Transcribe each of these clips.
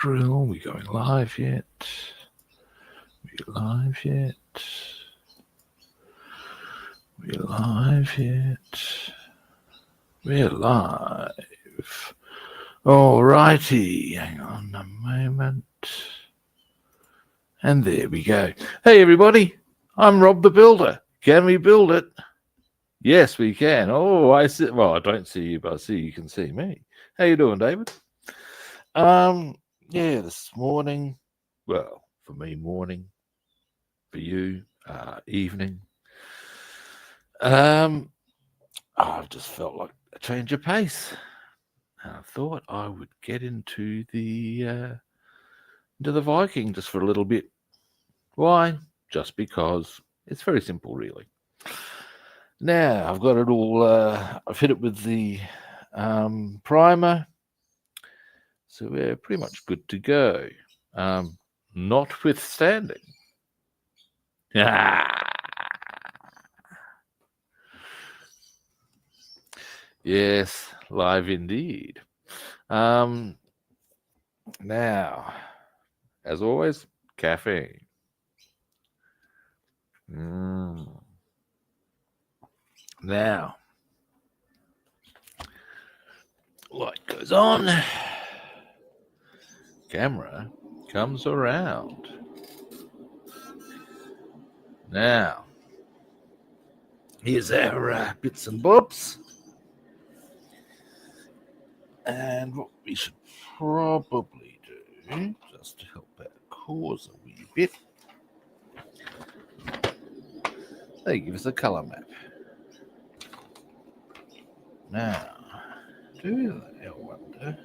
drill. We going live yet? We live yet? We live yet? We're live. Alrighty, hang on a moment. And there we go. Hey everybody, I'm Rob the Builder. Can we build it? Yes, we can. Oh, I see. Well, I don't see you, but I see you can see me. How you doing, David? Yeah, this morning. Well, for me, morning. For you, evening. I've just felt like a change of pace, and I thought I would get into the Viking just for a little bit. Why? Just because it's very simple, really. Now I've got it all. I've hit it with the primer, so we're pretty much good to go. Notwithstanding. Yes, live indeed. Now, as always, caffeine. Now, light goes on. Camera comes around. Now, here's our bits and bobs. And what we should probably do, just to help our cause a wee bit, they give us a colour map. Now, do they, I wonder?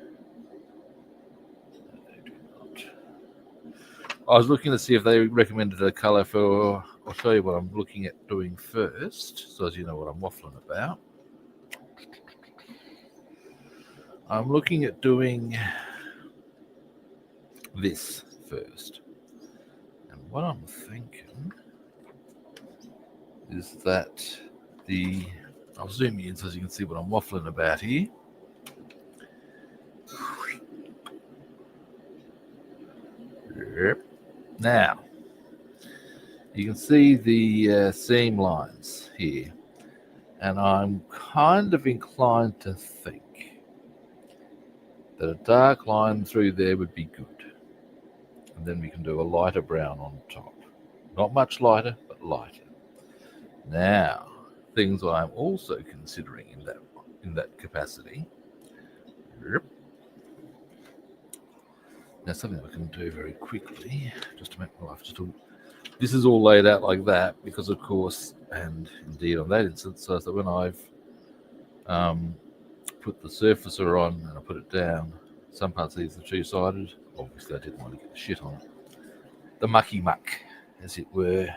No, they do not. I was looking to see if they recommended a colour for, I'll show you what I'm looking at doing first, so as you know what I'm waffling about. I'm looking at doing this first. And what I'm thinking is that I'll zoom in so you can see what I'm waffling about here. Yep. Now, you can see the seam lines here. And I'm kind of inclined to think that a dark line through there would be good. And then we can do a lighter brown on top. Not much lighter, but lighter. Now, things I'm also considering in that capacity. Yep. Now, something I can do very quickly, just to make my life just a... This is all laid out like that because, of course, and indeed on that instance, so that when I've put the surfacer on and I put it down, some parts of these are two-sided. Obviously, I didn't want to get the shit on it. The mucky muck, as it were.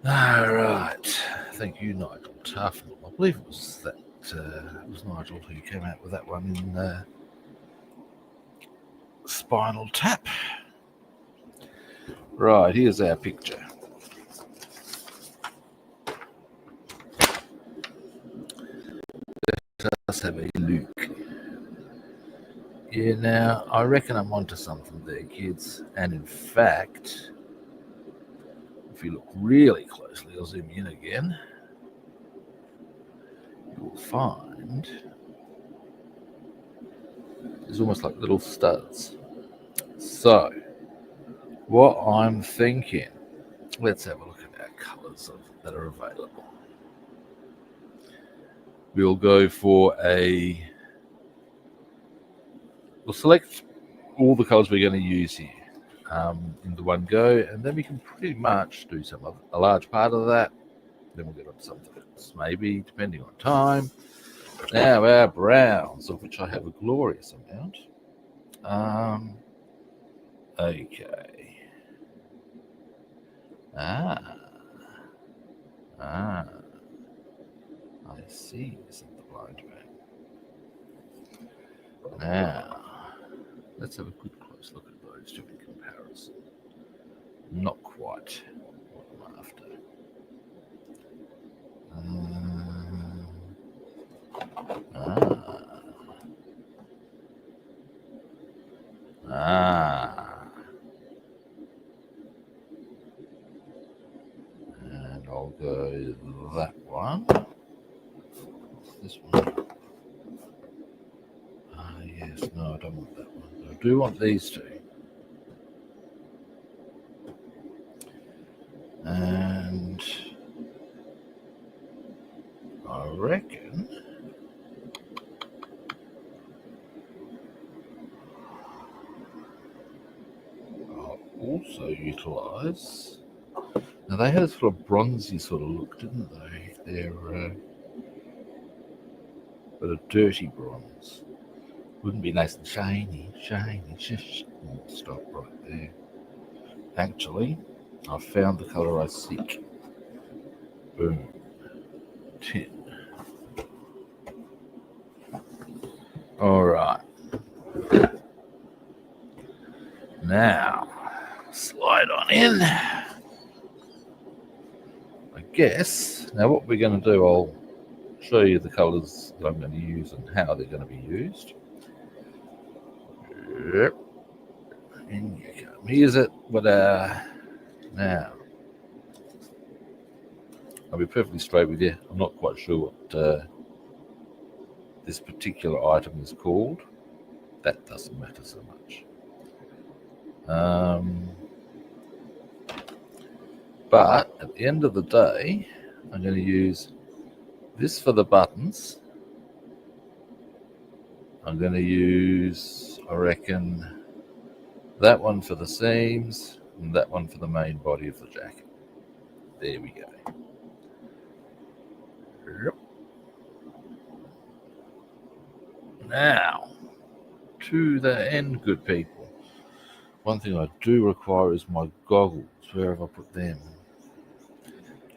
All right. Thank you, Nigel Tufnell. I believe it was that. It was Nigel who came out with that one in Spinal Tap. Right, here's our picture. Let us have a look. Yeah, now, I reckon I'm onto something there, kids. And in fact, if you look really closely, I'll zoom in again, you will find there's almost like little studs. So, what I'm thinking, let's have a look at our colours that are available. We'll go for we'll select all the colours we're going to use here in the one go, and then we can pretty much do a large part of that. Then we'll get on to something else, maybe, depending on time. Now, our browns, of which I have a glorious amount. Okay. I see, isn't the blind man. Now, let's have a good close look at those two in comparison. Not quite what I'm after. Ah. And I'll go that one. This one. Ah, yes. No, I don't want that one. I do want these two. And I reckon I'll also utilise. Now they had a sort of bronzy sort of look, didn't they? They're but a dirty bronze. Wouldn't be nice and shiny. Stop right there. Actually, I found the colour I seek. Boom. Tin. Alright. Now, slide on in. I guess, now what we're going to do, I'll show you the colours that I'm going to use and how they're going to be used. Yep. And you come. Here's it. But now, I'll be perfectly straight with you. I'm not quite sure what this particular item is called. That doesn't matter so much. But at the end of the day, I'm going to use this for the buttons. I'm going to use, I reckon, that one for the seams and that one for the main body of the jacket. There we go. Yep. Now, to the end, good people. One thing I do require is my goggles. Where have I put them?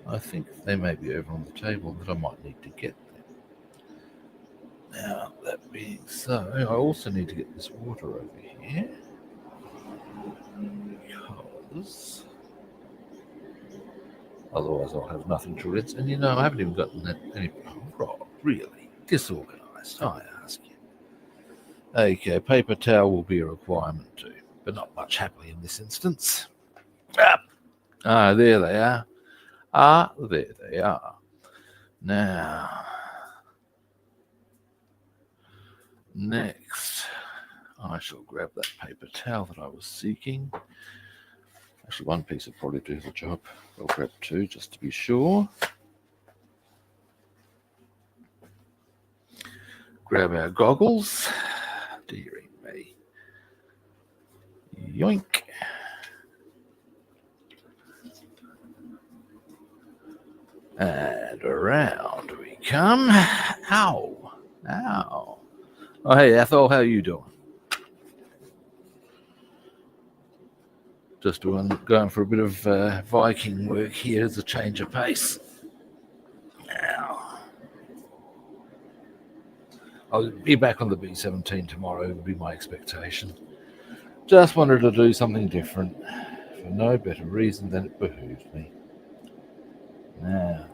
I think they may be over on the table, but I might need to get them. Now, that being so, I also need to get this water over here. Because otherwise I'll have nothing to rinse. And you know, I haven't even gotten that any really disorganized, I ask you. Okay, paper towel will be a requirement too, but not much happily in this instance. There they are. There they are. Now, next, I shall grab that paper towel that I was seeking. Actually, one piece will probably do the job. I'll grab two just to be sure. Grab our goggles. Dearie me. Yoink. And around we come. Ow. Ow. Oh, hey, Ethel, how you doing? Just going for a bit of Viking work here as a change of pace. Now, I'll be back on the B-17 tomorrow, would be my expectation. Just wanted to do something different for no better reason than it behooved me. Now,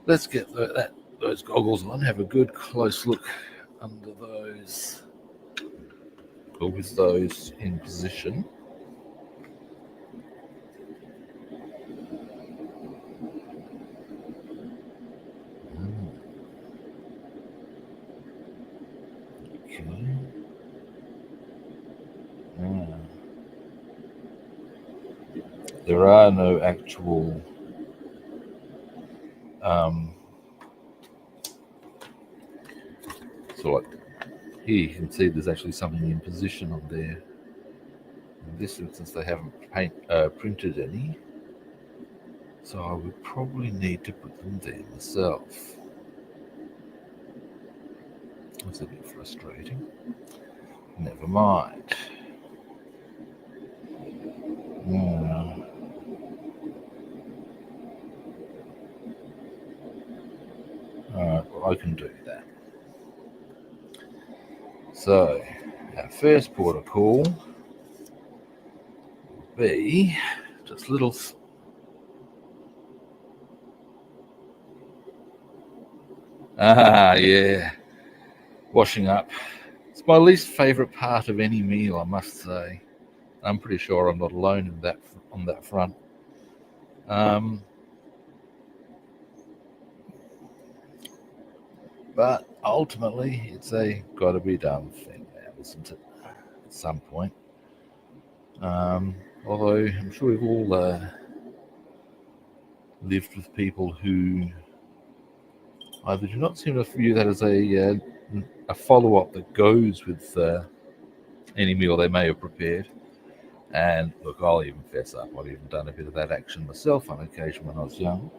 let's get those goggles on, have a good close look under those, or with those in position. Okay. There are no actual so like here you can see there's actually something in position on there. In this instance they haven't printed any, so I would probably need to put them there myself. That's a bit frustrating. Never mind. Alright, well I can do that. So, our first port of call will be just little Yeah. Washing up. It's my least favourite part of any meal, I must say. I'm pretty sure I'm not alone in that on that front. But ultimately, it's a got to be done thing now, isn't it? At some point. Although I'm sure we've all lived with people who either do not seem to view that as a follow up that goes with any meal they may have prepared. And look, I'll even fess up. I've even done a bit of that action myself on occasion when I was young.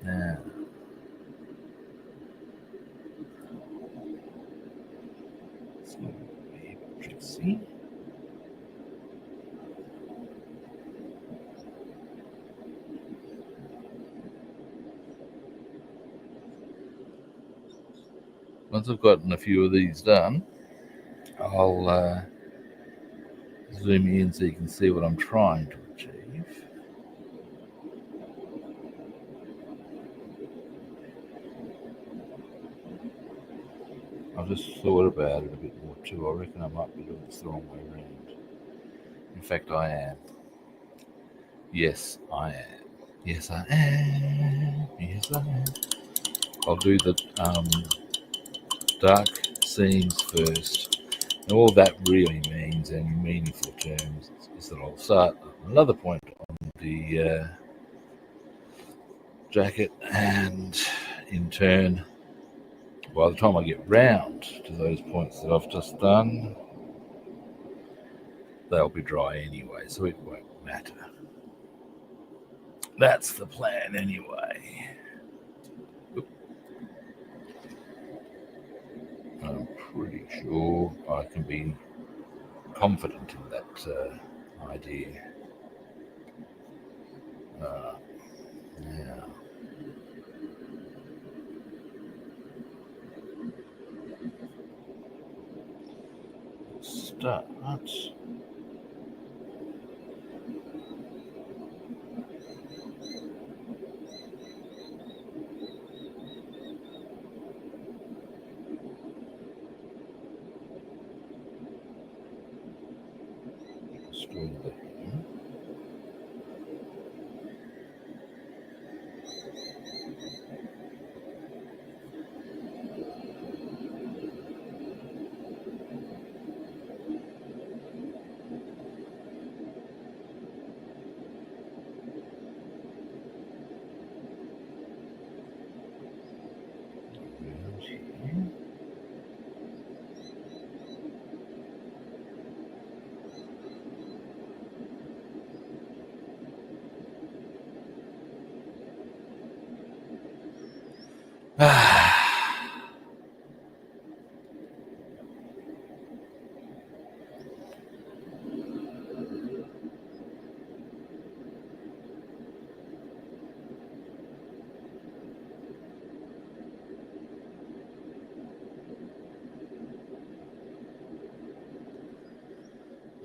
Yeah. Trixie. Once I've gotten a few of these done, I'll zoom in so you can see what I'm trying to achieve. I've just thought about it a bit more too. I reckon I might be doing this the wrong way around. In fact, I am. Yes, I am. Yes, I am. Yes, I am. I'll do the dark scenes first. And all that really means, in meaningful terms, is that I'll start another point on the jacket, and in turn, by the time I get round to those points that I've just done, they'll be dry anyway, so it won't matter. That's the plan anyway. I'm pretty sure I can be confident in that idea. Yeah. Start.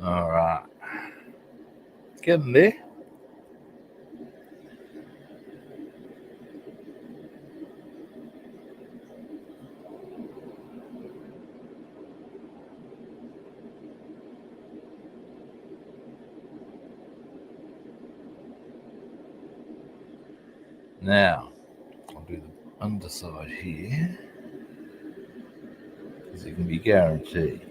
All right. Getting there. Now, I'll do the underside here, because it can be guaranteed.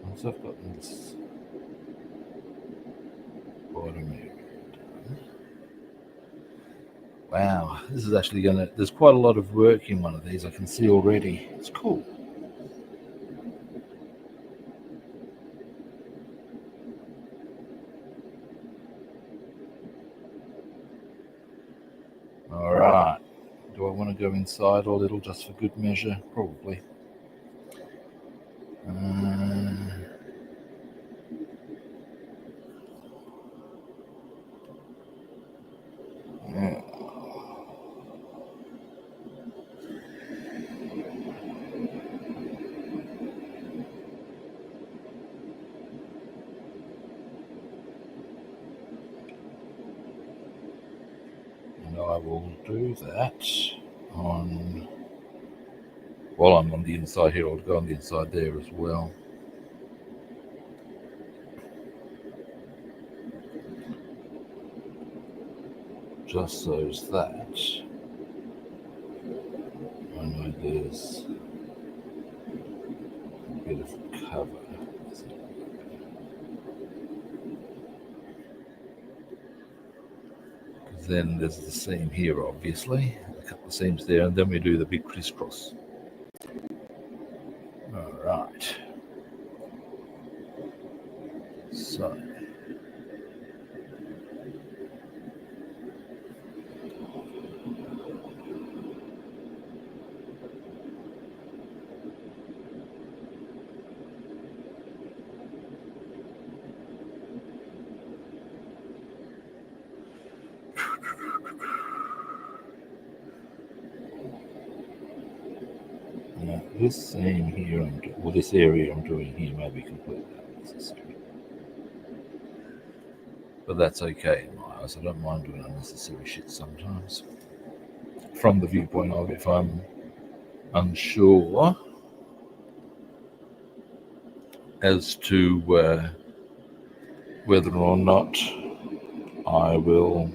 Once I've got this bottom area done. Wow, this is actually gonna, there's quite a lot of work in one of these, I can see already. It's cool. All right. Do I want to go inside a little just for good measure? Probably. Yeah. I will do that while I'm on the inside here. I'll go on the inside there as well. Just so as that I know there's a bit of cover. Because then there's the seam here, obviously, a couple of seams there, and then we do the big crisscross. All right. So. Now, this seam here, this area I'm doing here may be completely unnecessary. But that's okay in my eyes. I don't mind doing unnecessary shit sometimes. From the viewpoint of if I'm unsure as to whether or not I will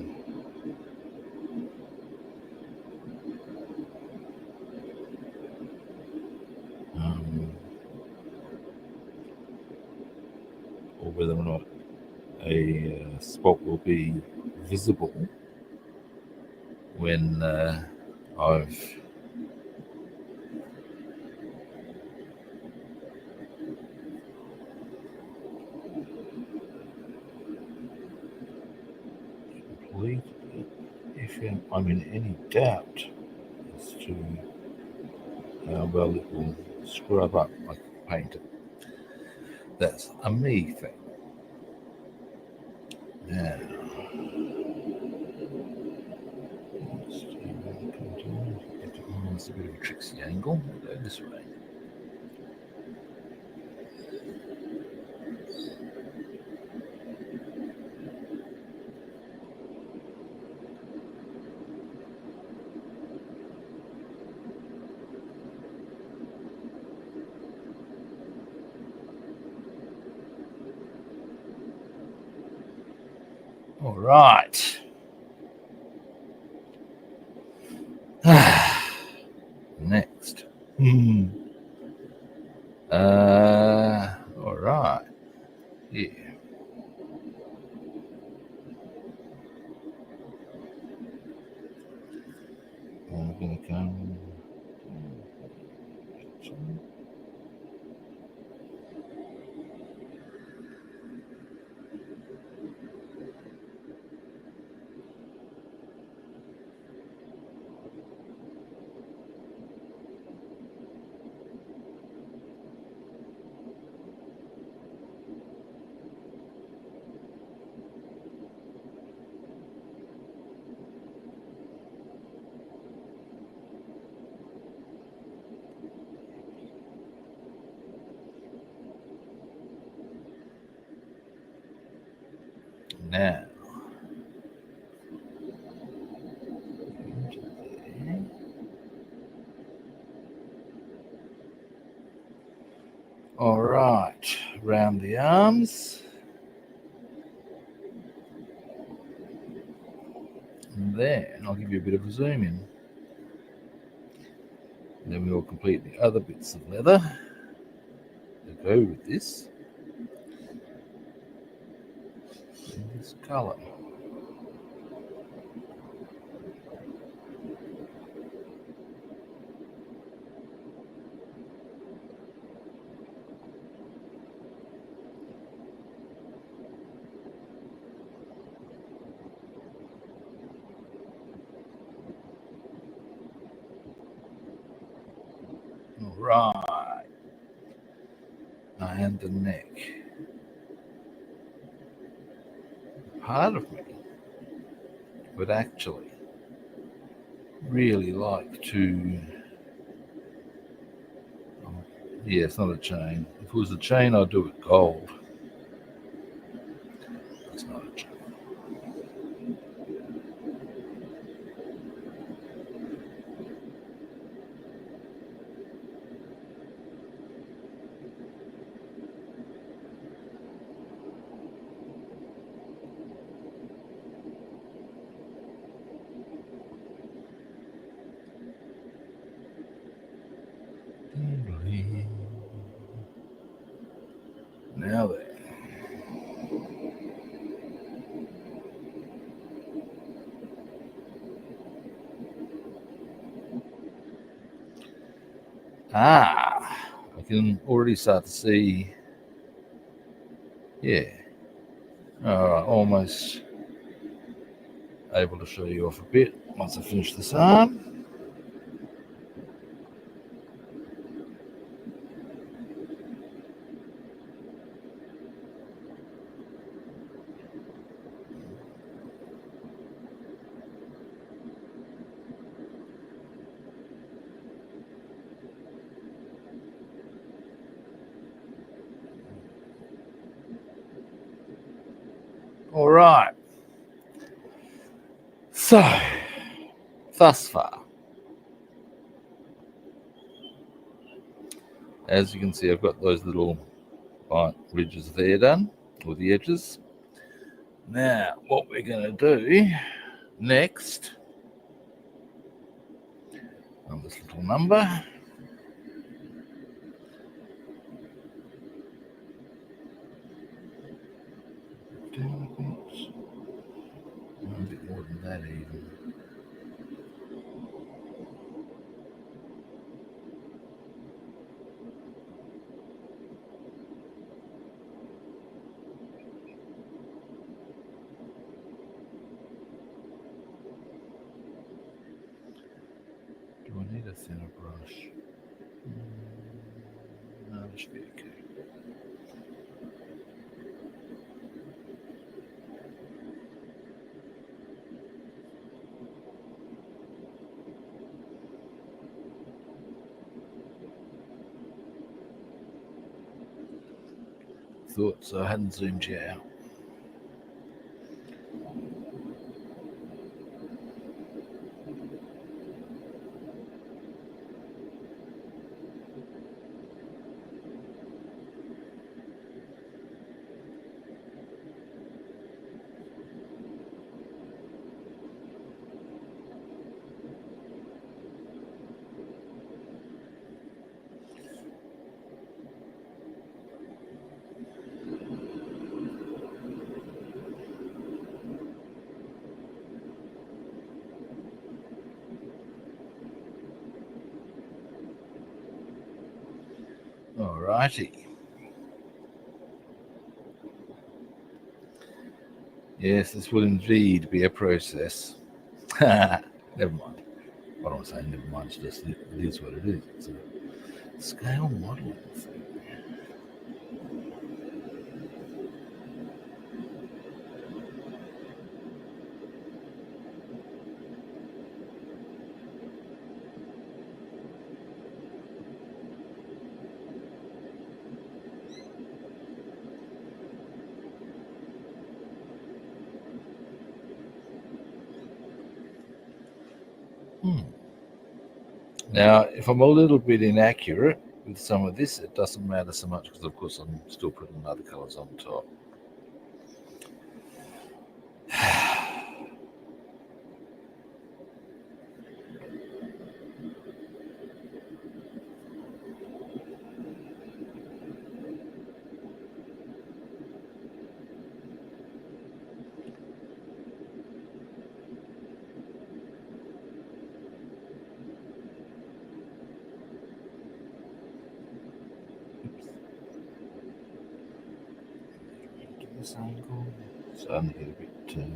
or whether or not a spot will be visible when I've completed it. If I'm in any doubt as to how well it will scrub up like painted, that's a me thing. Now, it's a bit of a tricksy angle. We'll go this way. All right. Next. All right. Yeah. I'm going to come. Now, all right, round the arms, and then I'll give you a bit of a zoom in. And then we'll complete the other bits of leather to go with this. In this colour. All right. And the neck. Part of me would actually really like to. Yeah, it's not a chain. If it was a chain, I'd do it gold. It's not a chain. Now then. I can already start to see, yeah. Alright, almost able to show you off a bit once I finish this arm. Alright. So, thus far, as you can see, I've got those little ridges there done, or the edges. Now, what we're going to do next on this little number, a bit more than that even. Do I need a thinner brush? No, that should be okay. Thought so, I hadn't zoomed you out. Alrighty. Yes, this will indeed be a process. Never mind. I don't want to say never mind, it's just it is what it is. It's a scale modeling thing. Now, if I'm a little bit inaccurate with some of this, it doesn't matter so much because, of course, I'm still putting other colours on top. This angle, so I'm going to get a bit. There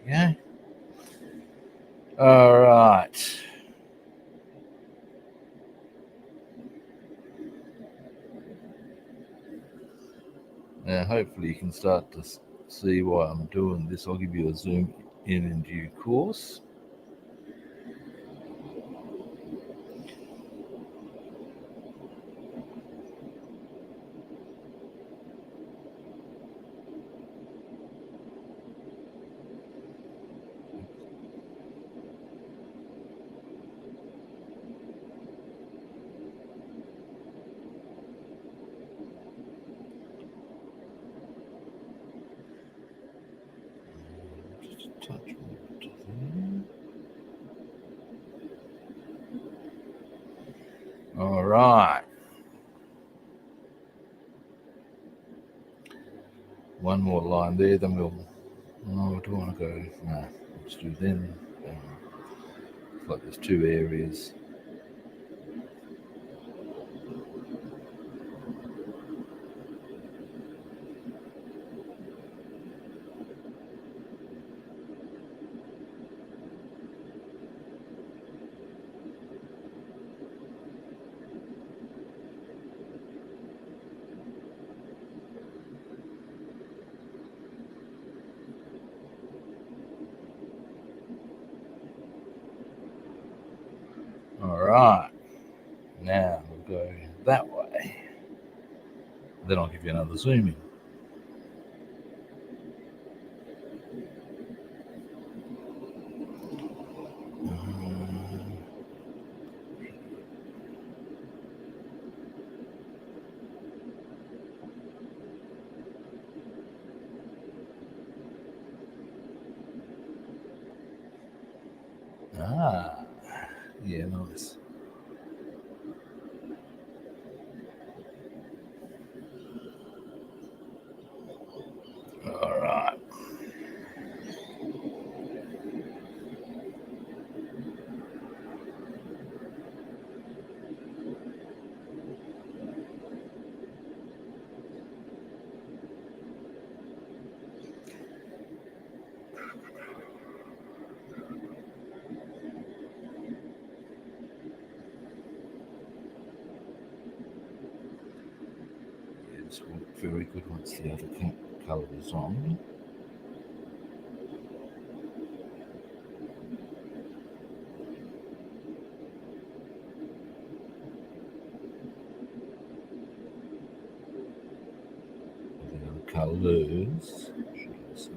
we go. All right. Now, hopefully, you can start to see why I'm doing this. I'll give you a zoom in due course. Just a touch more to there. All right. One more line there, then we'll. Oh, do I want to go? No, let's do them. It's like there's two areas. All right. Now we'll go that way. Then I'll give you another zoom in. Yeah, nice. All right. It's very good once the other colour is on. The other colours, should I say?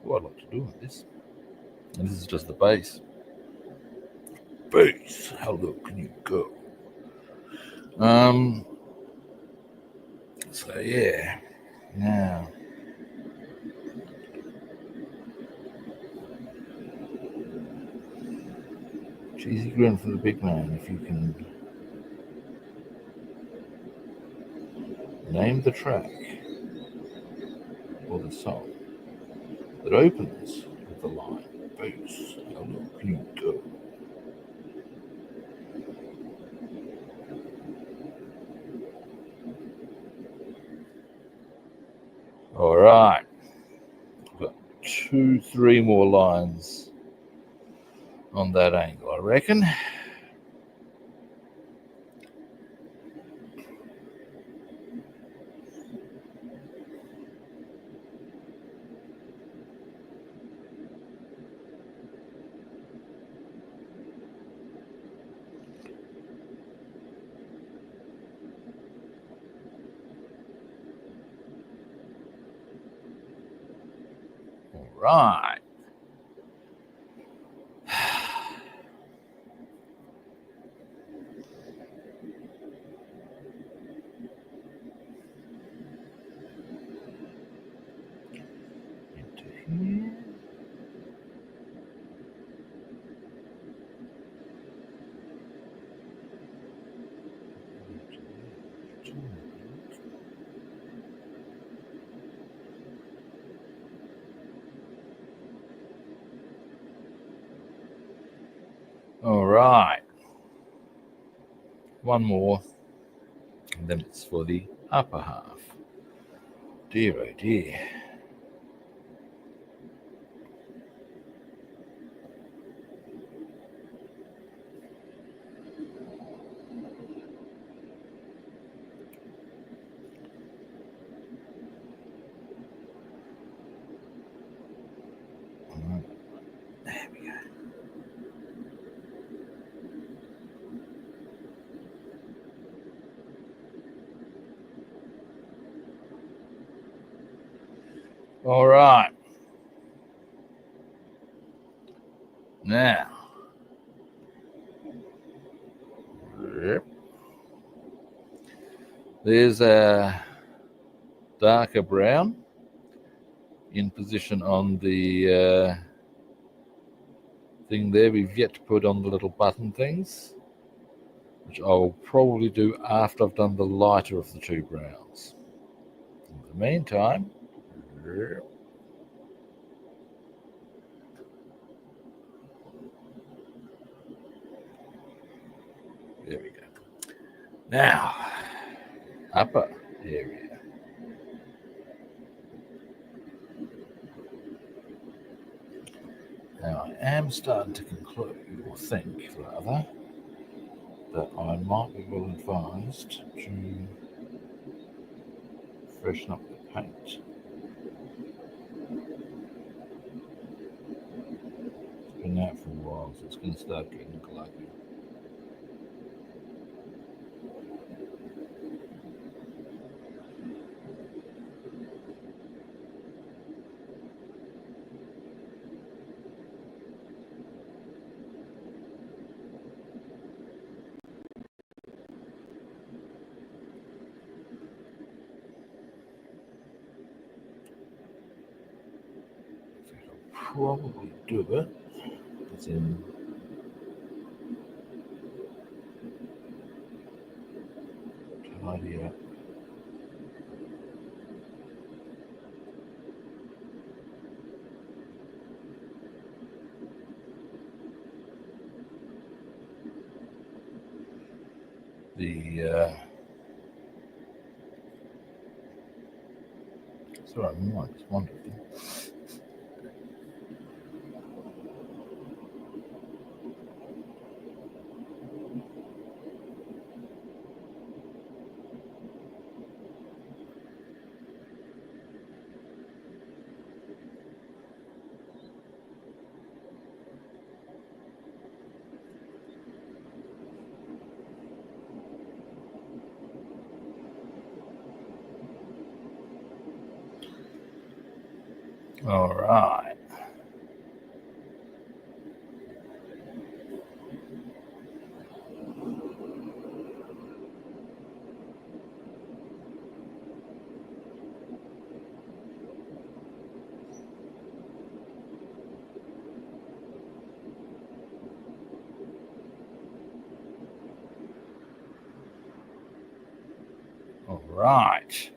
Quite a lot to do with this. And this is just the base. Base, how low can you go? So yeah, now cheesy grin for the big man. If you can name the track or the song that opens with the line, base, how low can you go? All right, we've got 2-3 more lines on that angle, I reckon. All right. Into here. All right. One more, and then it's for the upper half. Dear, oh dear. There we go. All right. Now, There's a darker brown in position on the thing there. We've yet to put on the little button things, which I'll probably do after I've done the lighter of the two browns. In the meantime, there we go. Now, upper area. Now, I am starting to conclude, or think rather, that I might be well advised to freshen up the paint. It's been out for a while, so it's going to start getting gluggy. Probably do it. It's in tidy up. Sorry, my mic's wonderful. All right. All right.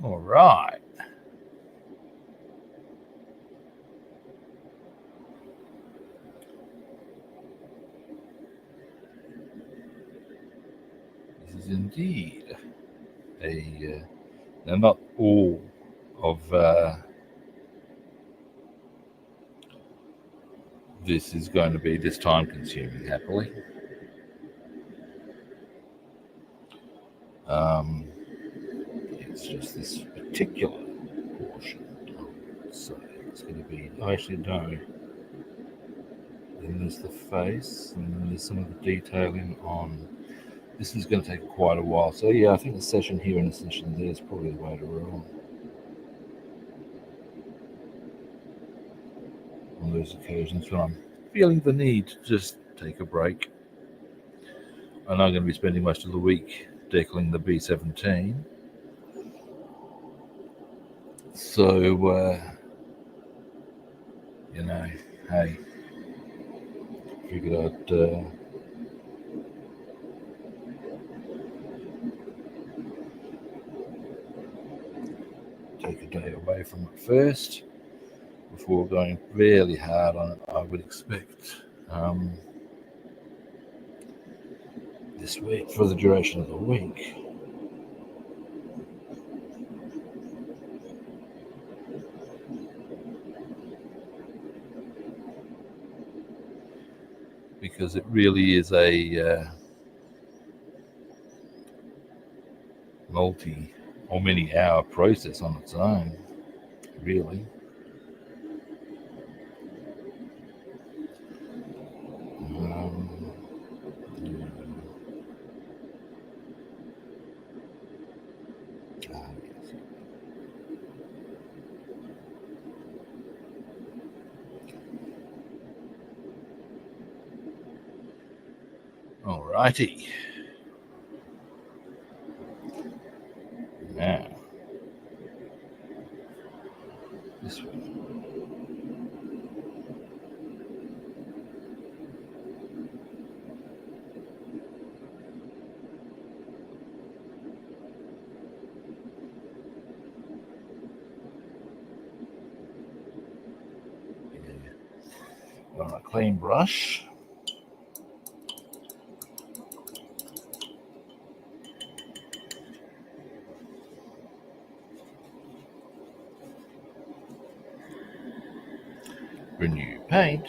All right. This is indeed a. Now, not all of this is going to be this time consuming, happily. It's just this particular portion. So it's going to be. I actually know. Then there's the face, and then there's some of the detailing on. This is going to take quite a while. So yeah, I think the session here and the session there is probably the way to roll. On those occasions when I'm feeling the need to just take a break. I know I'm going to be spending most of the week decaling the B17. So, you know, hey, figured I'd take a day away from it first before going really hard on it. I would expect this week, for the duration of the week. Because it really is a multi or many hour process on its own, really. Alrighty. Now, this one. On a clean brush. Renew paint.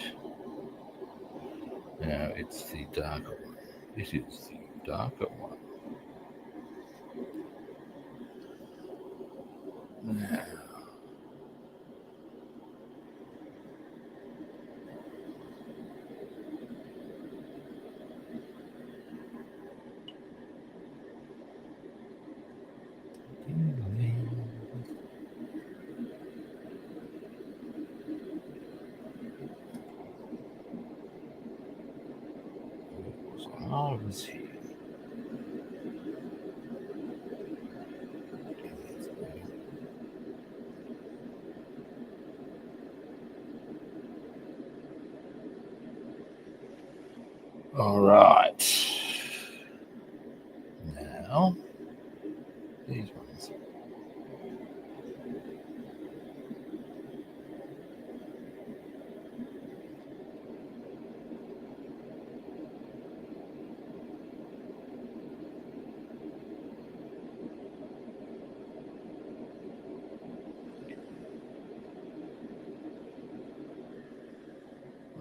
Now it's the darker one. This is the darker one. Now, I was here. All right. Now, these ones.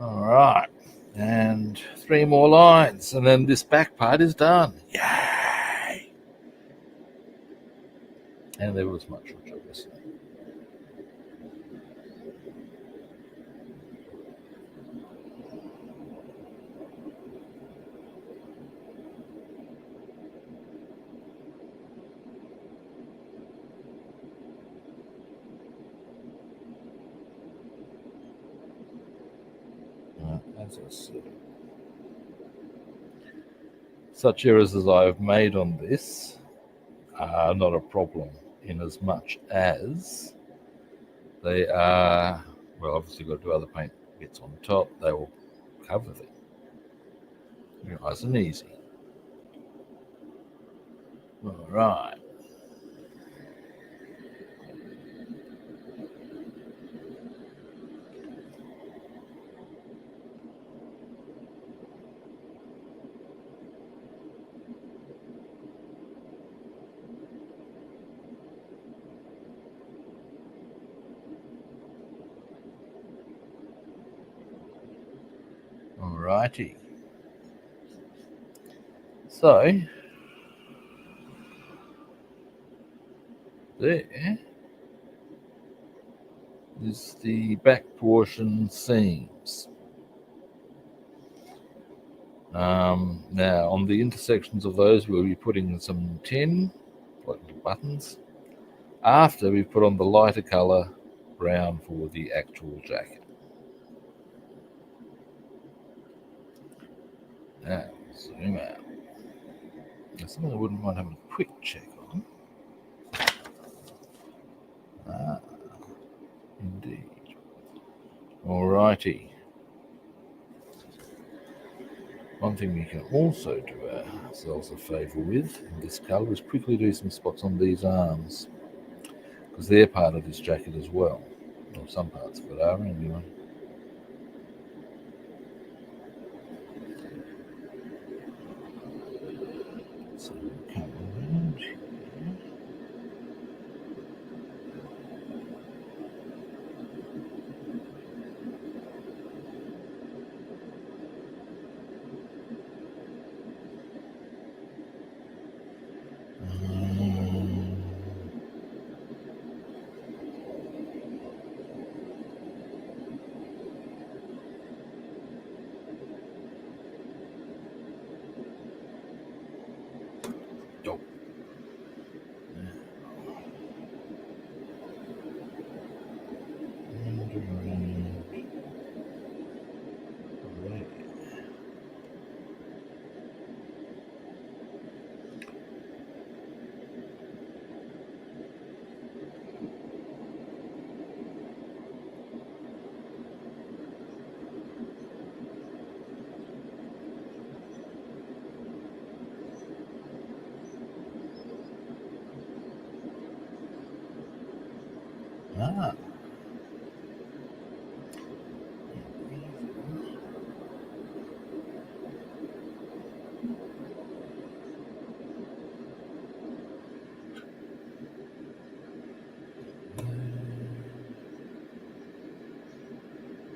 All right. And 3 more lines, and then this back part is done. Yay! And there was much, obviously. As I said, such errors as I have made on this are not a problem, in as much as they are, well, obviously got to do other paint bits on top. They will cover them. Nice and easy. All right. Alrighty. So, there is the back portion seams. Now, on the intersections of those, we'll be putting some tin, like little buttons, after we put on the lighter colour brown for the actual jacket. Now, zoom out. That's something I wouldn't mind having a quick check on. Indeed. Alrighty. One thing you can also do ourselves a favour with in this colour is quickly do some spots on these arms, because they're part of this jacket as well, or some parts of it are anyway. So come around here. Oh. Ah.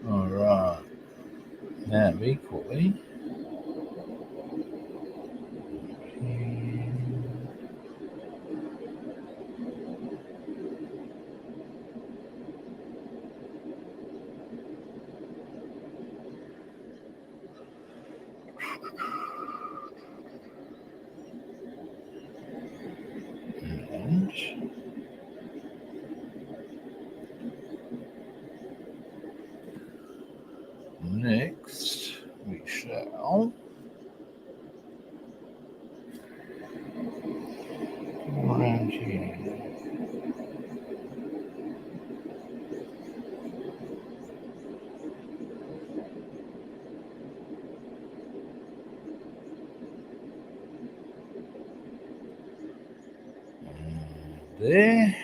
All right. Now equally. And next we shall come around here. There.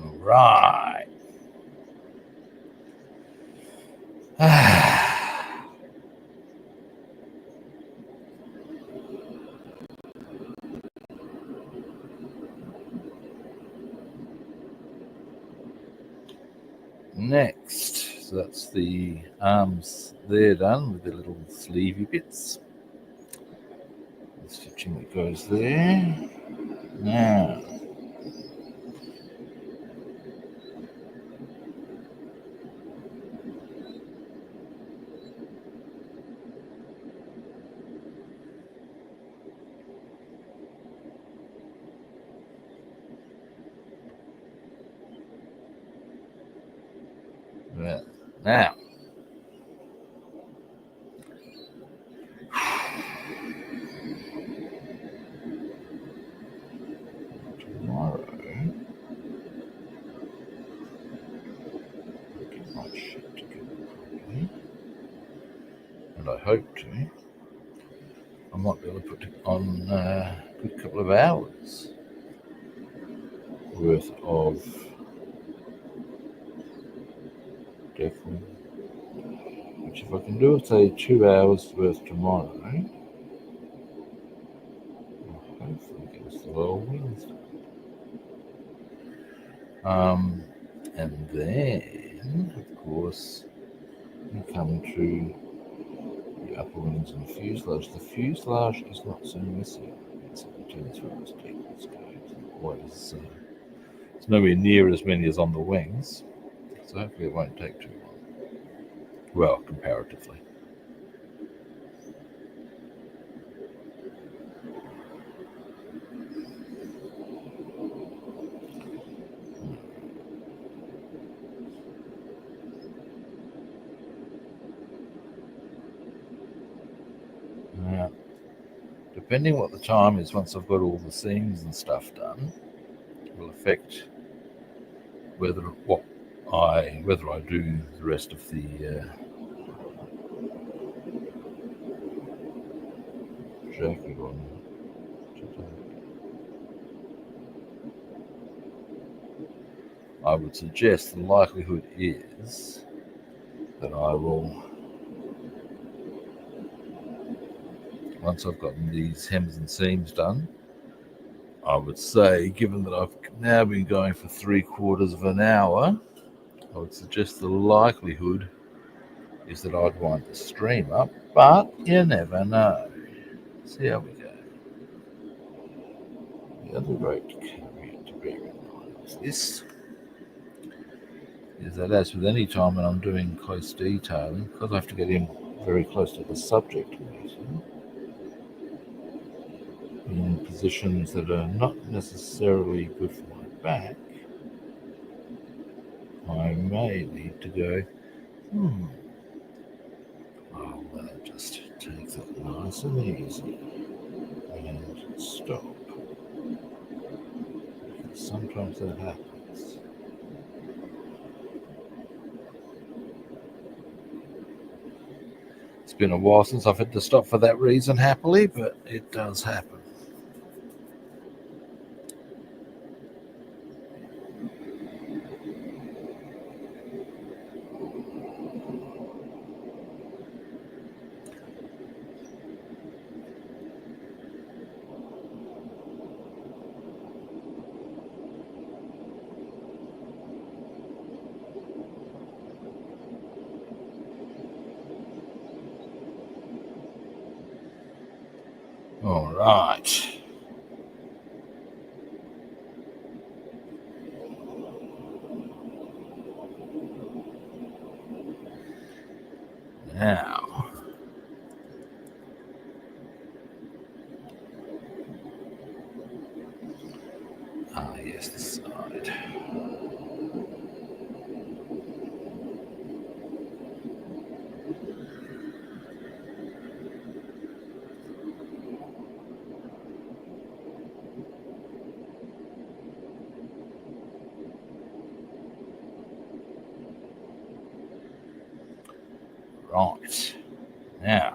All right. Next, so that's the arms there done with the little sleevey bits. The stitching that goes there. Now, well, now, tomorrow, get my shit together properly, and I hope to. I might be able to put it on a good couple of hours worth of decorating. Which, if I can do it, say 2 hours worth tomorrow, will hopefully get us the whole wings done. And then, of course, we come to the upper wings and the fuselage. The fuselage is not so messy. It's it's nowhere near as many as on the wings, so hopefully it won't take too long. Well, comparatively. depending what the time is once I've got all the seams and stuff done, will affect whether I do the rest of the jacket on today. I would suggest the likelihood is that I will, once I've gotten these hems and seams done, I would say, given that I've now been going for 3/4 of an hour, I would suggest the likelihood is that I'd wind the stream up, but you never know. See how we go. The other great caveat to bear in mind is that, as with any time when I'm doing close detailing, because I have to get in very close to the subject matter, in positions that are not necessarily good for my back, I may need to go, I'll just take that nice and easy and stop. Because sometimes that happens. It's been a while since I've had to stop for that reason, happily, but it does happen. All right. Now, yes, this side. Right. Now,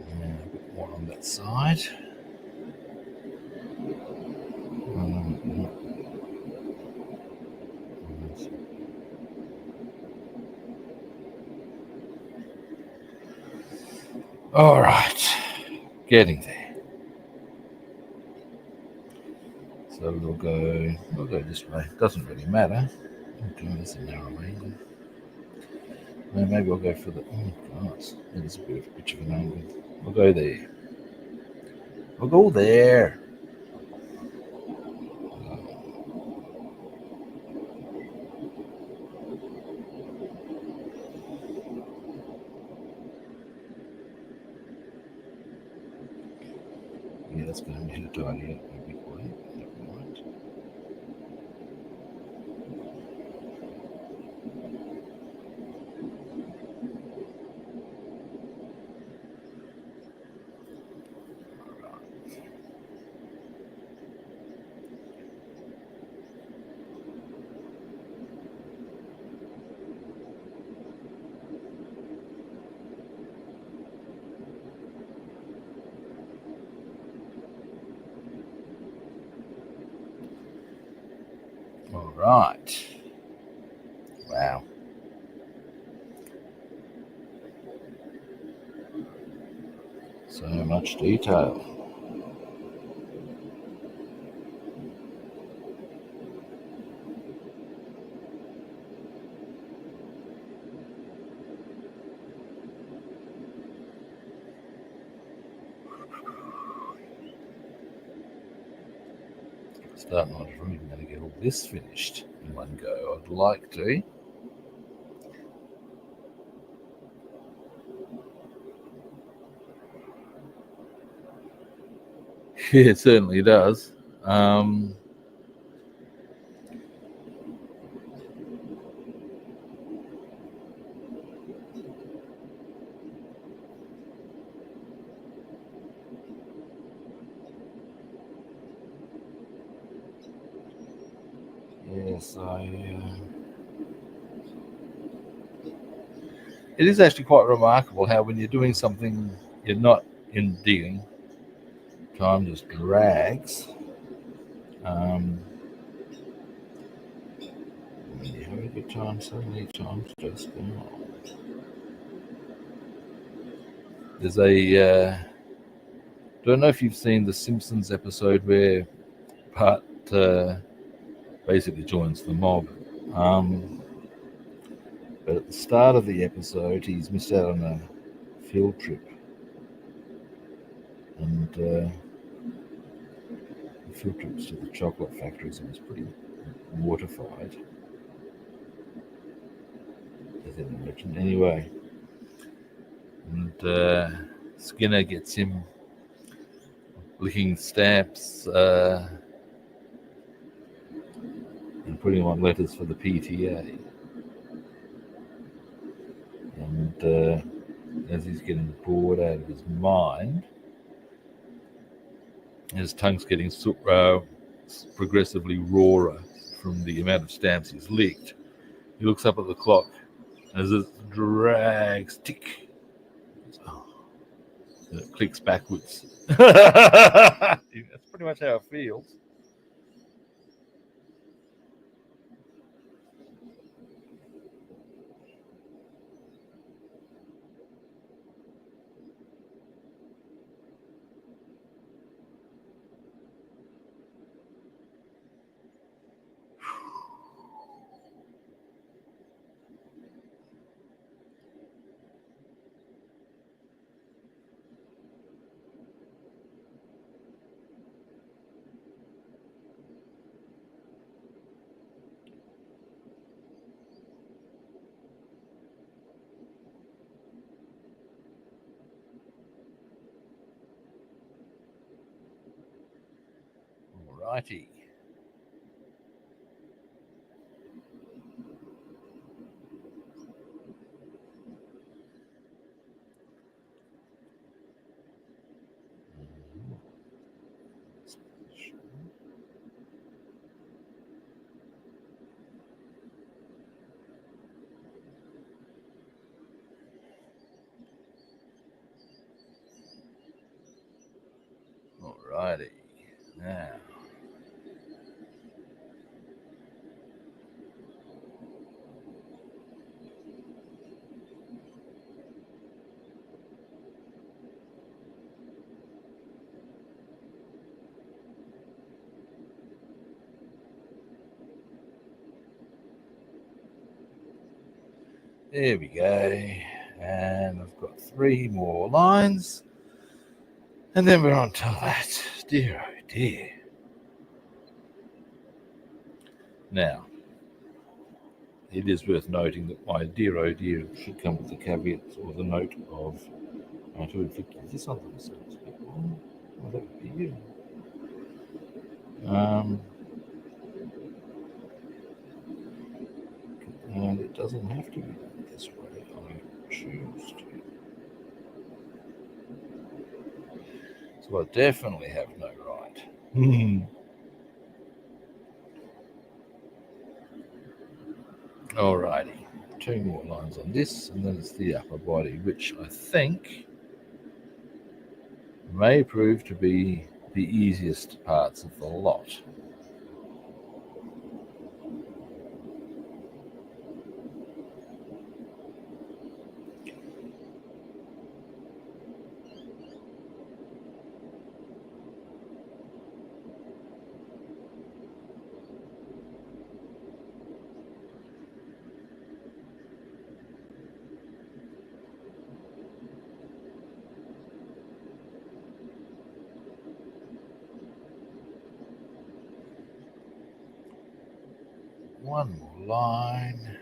a bit more on that side. All right, getting there. So we'll go this way. Doesn't really matter. Okay, that's a narrow angle. Maybe I'll go for the. Oh God, that is a bit of an angle. We'll go there. We'll go there. Yeah, that's going to be a good idea. Maybe quiet. Never mind. All right. Wow. So much detail. Starting on I'm going to get all this finished in one go. I'd like to. Yeah, it certainly does. Yes, it is actually quite remarkable how when you're doing something you're not in digging, time just drags. When you have a good time, suddenly time's just gone. There's a don't know if you've seen the Simpsons episode where Bart basically joins the mob. But at the start of the episode, he's missed out on a field trip, and the field trips to the chocolate factories. It was pretty mortified, as in the legend. Anyway, and Skinner gets him licking stamps and putting on letters for the PTA. And as he's getting bored out of his mind, his tongue's getting progressively rawer from the amount of stamps he's licked. He looks up at the clock as it drags, tick, and it clicks backwards. That's pretty much how it feels. Alrighty. Alrighty. Now. There we go. And I've got 3 more lines. And then we're on to that. Dear, oh dear. Now, it is worth noting that my dear oh dear should come with the caveat or the note of I to inflict this on themselves. Well, that would be you. And it doesn't have to be done this way. I choose to. So I definitely have no right. Alrighty. 2 more lines on this, and then it's the upper body, which I think may prove to be the easiest parts of the lot. one more line.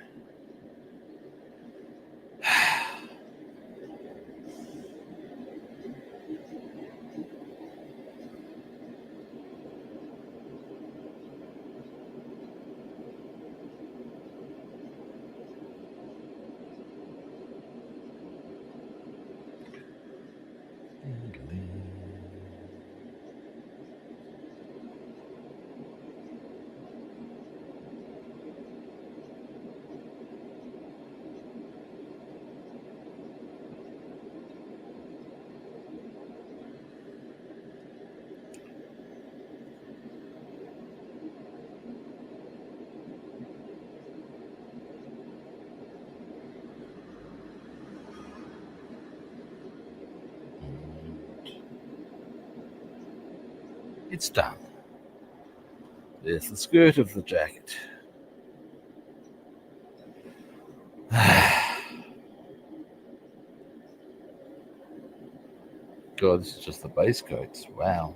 It's done. There's the skirt of the jacket. God, this is just the base coats. Wow.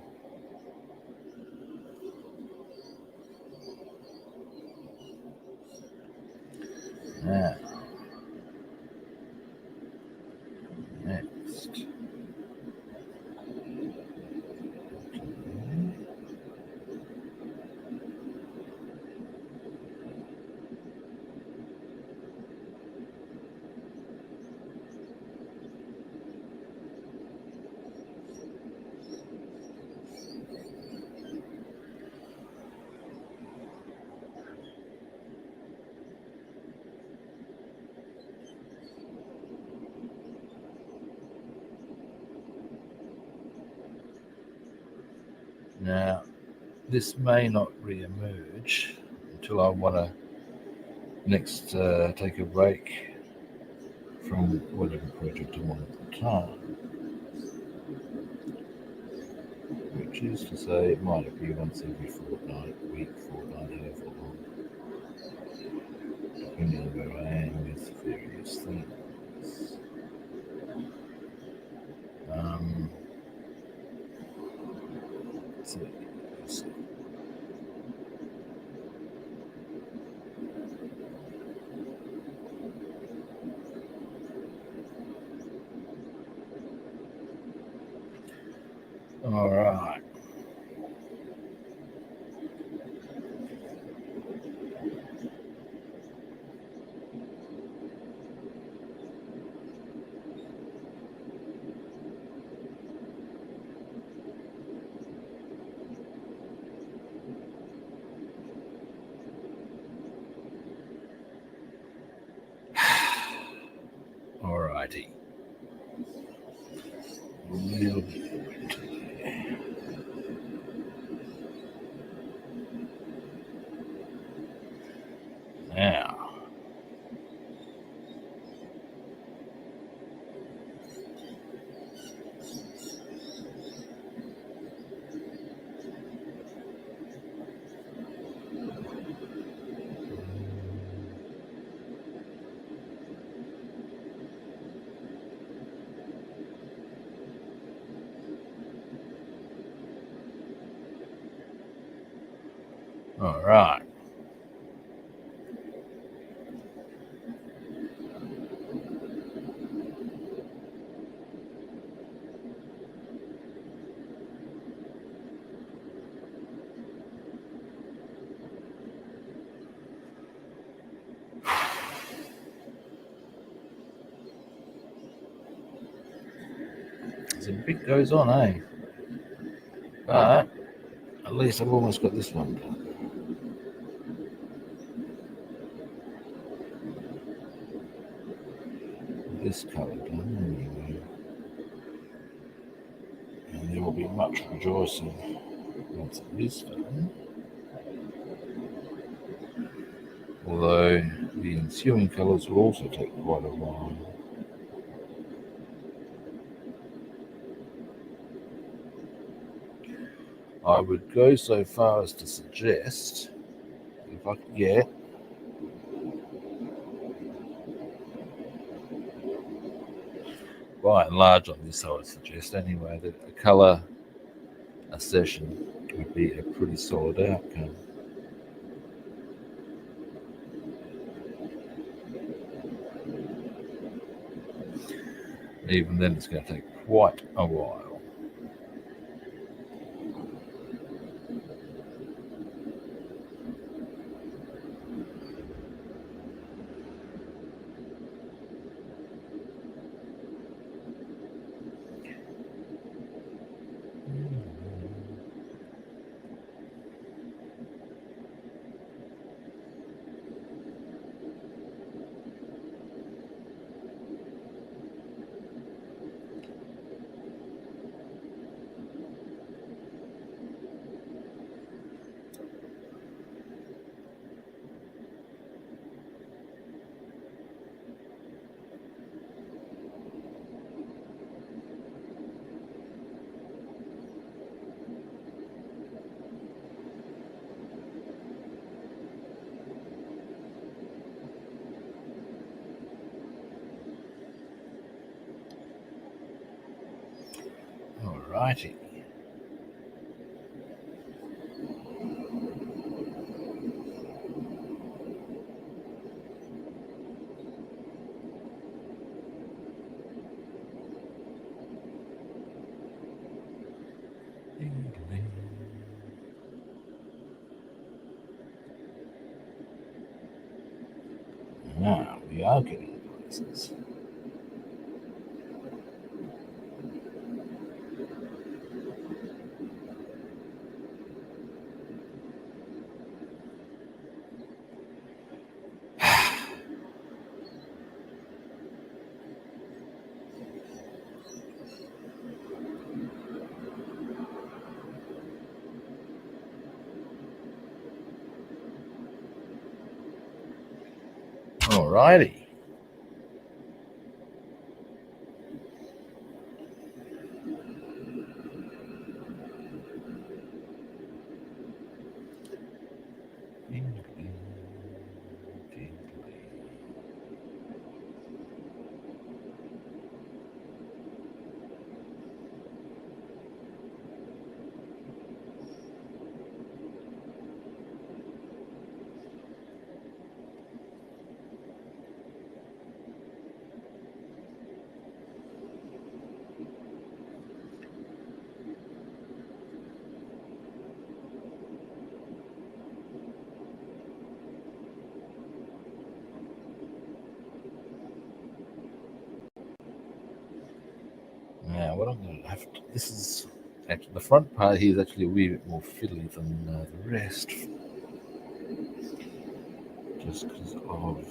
Now, next. Now, this may not re-emerge until I want to next take a break from whatever project I'm on at the time, which is to say it might be once every fortnight, however long, depending on where I am with various things. So, all right. Alrighty. A little bit into there. Now, all right. So a bit goes on, eh? But at least I've almost got this one done. This colour done anyway. And there will be much rejoicing once it is done. Although the ensuing colours will also take quite a while. I would go so far as to suggest, if I could get by and large on this, I would suggest anyway that a colour accession would be a pretty solid outcome. Even then, it's going to take quite a while. Alrighty. Now we are getting places. Alrighty. Now, what I'm going to have to, this is actually, the front part here is actually a wee bit more fiddly than the rest. Just because of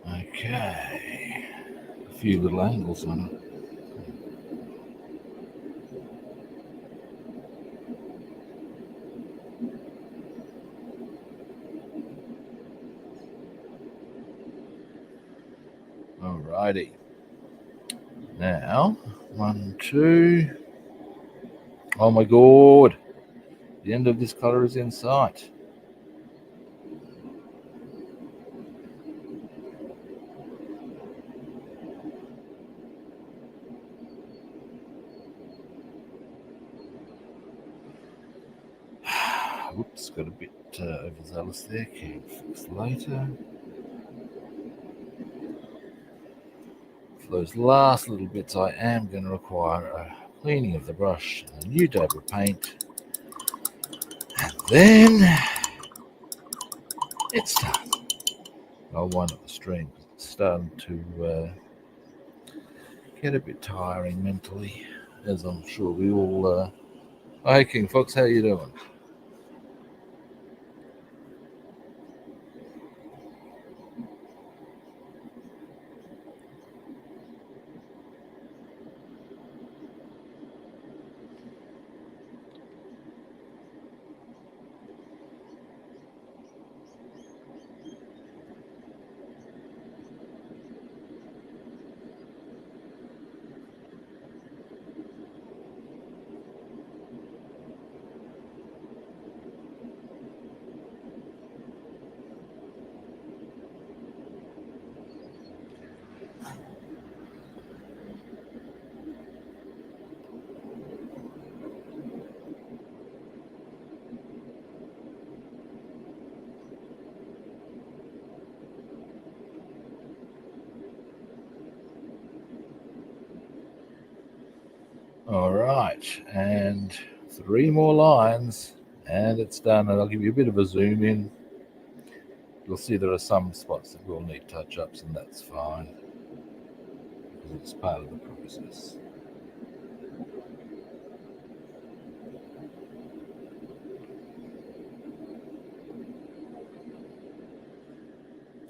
okay, a few little angles on it. Alrighty. Now, 1, 2. Oh my god! The end of this color is in sight. Whoops, got a bit overzealous there. Can fix later. For those last little bits, I am going to require a cleaning of the brush and a new dab of paint. And then it's done. I'll wind up the stream because it's starting to get a bit tiring mentally, as I'm sure we all. Hey, King Fox, how you doing? All right, and 3 more lines, and it's done. And I'll give you a bit of a zoom in. You'll see there are some spots that will need touch-ups, and that's fine, because it's part of the process.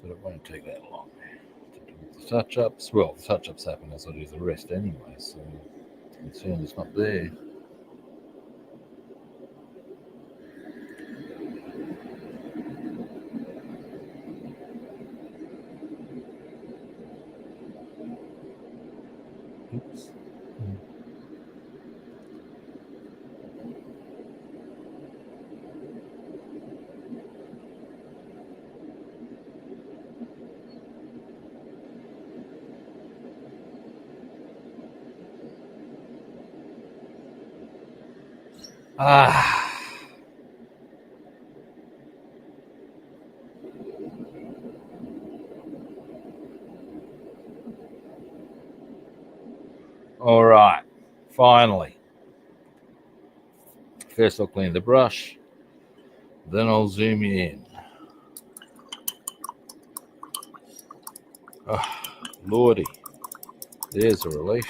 But it won't take that long to do the touch-ups. Well, the touch-ups happen as I do the rest anyway, so the concern is not there. Oops. Ah. All right, finally. First I'll clean the brush, then I'll zoom in. Oh, lordy, there's a relief.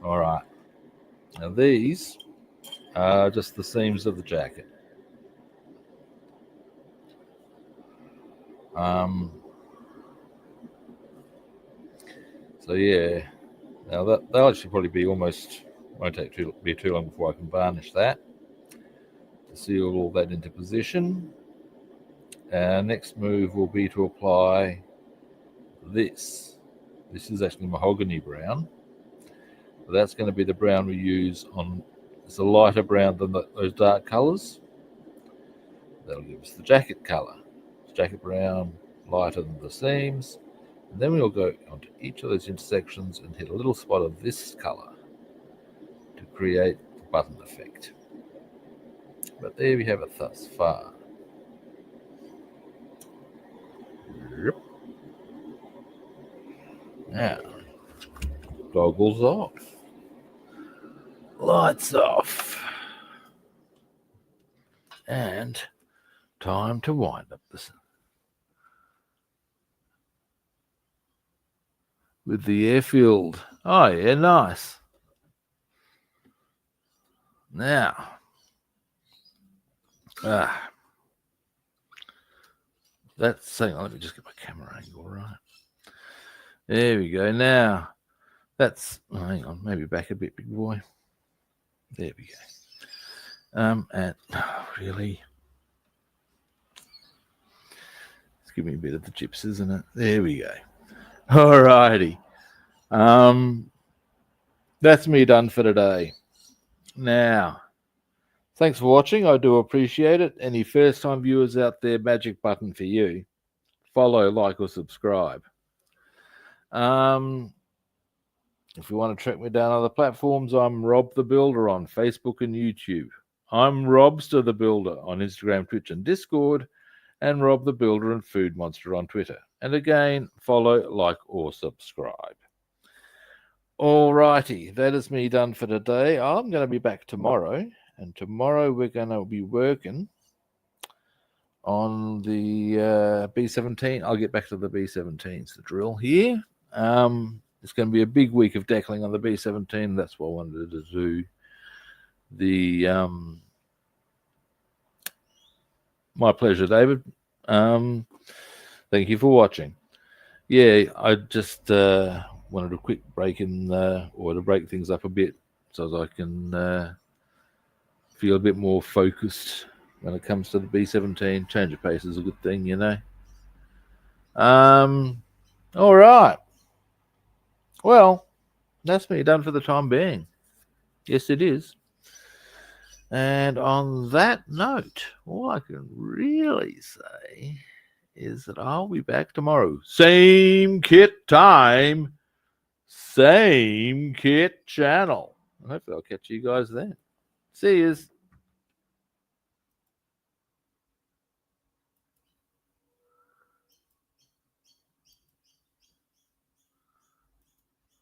All right, now these are just the seams of the jacket. So yeah, now that'll actually probably be almost, won't take too long before I can varnish that to seal all that into position. Our next move will be to apply this. This is actually mahogany brown. But that's going to be the brown we use on. It's a lighter brown than those dark colours. That'll give us the jacket colour. Jacket brown, lighter than the seams. And then we'll go onto each of those intersections and hit a little spot of this colour to create the button effect. But there we have it thus far. Yep. Now, goggles off. Lights off. And time to wind up this with the airfield. Oh yeah, nice. Now, that's, hang on, let me just get my camera angle right. There we go. Now, that's, hang on, maybe back a bit, big boy. There we go. And really, it's giving me a bit of the chips, isn't it? There we go. Alrighty. That's me done for today. Now, thanks for watching. I do appreciate it. Any first-time viewers out there, magic button for you. Follow, like, or subscribe. If you want to track me down other platforms, I'm Rob the Builder on Facebook and YouTube. I'm Robster the Builder on Instagram, Twitch, and Discord, and Rob the Builder and Food Monster on Twitter. And again, follow, like, or subscribe. Alrighty, that is me done for today. I'm going to be back tomorrow, and tomorrow we're going to be working on the B17. I'll get back to the B17s, the drill here. It's going to be a big week of deckling on the B17. That's why I wanted to do the my pleasure, David. Thank you for watching. Yeah, I just wanted a quick break in, or to break things up a bit, so that I can feel a bit more focused when it comes to the B17. Change of pace is a good thing, you know. All right. Well, that's me done for the time being. Yes, it is. And on that note, all I can really say is that I'll be back tomorrow. Same kit time, same kit channel. I hope I'll catch you guys then. See yous.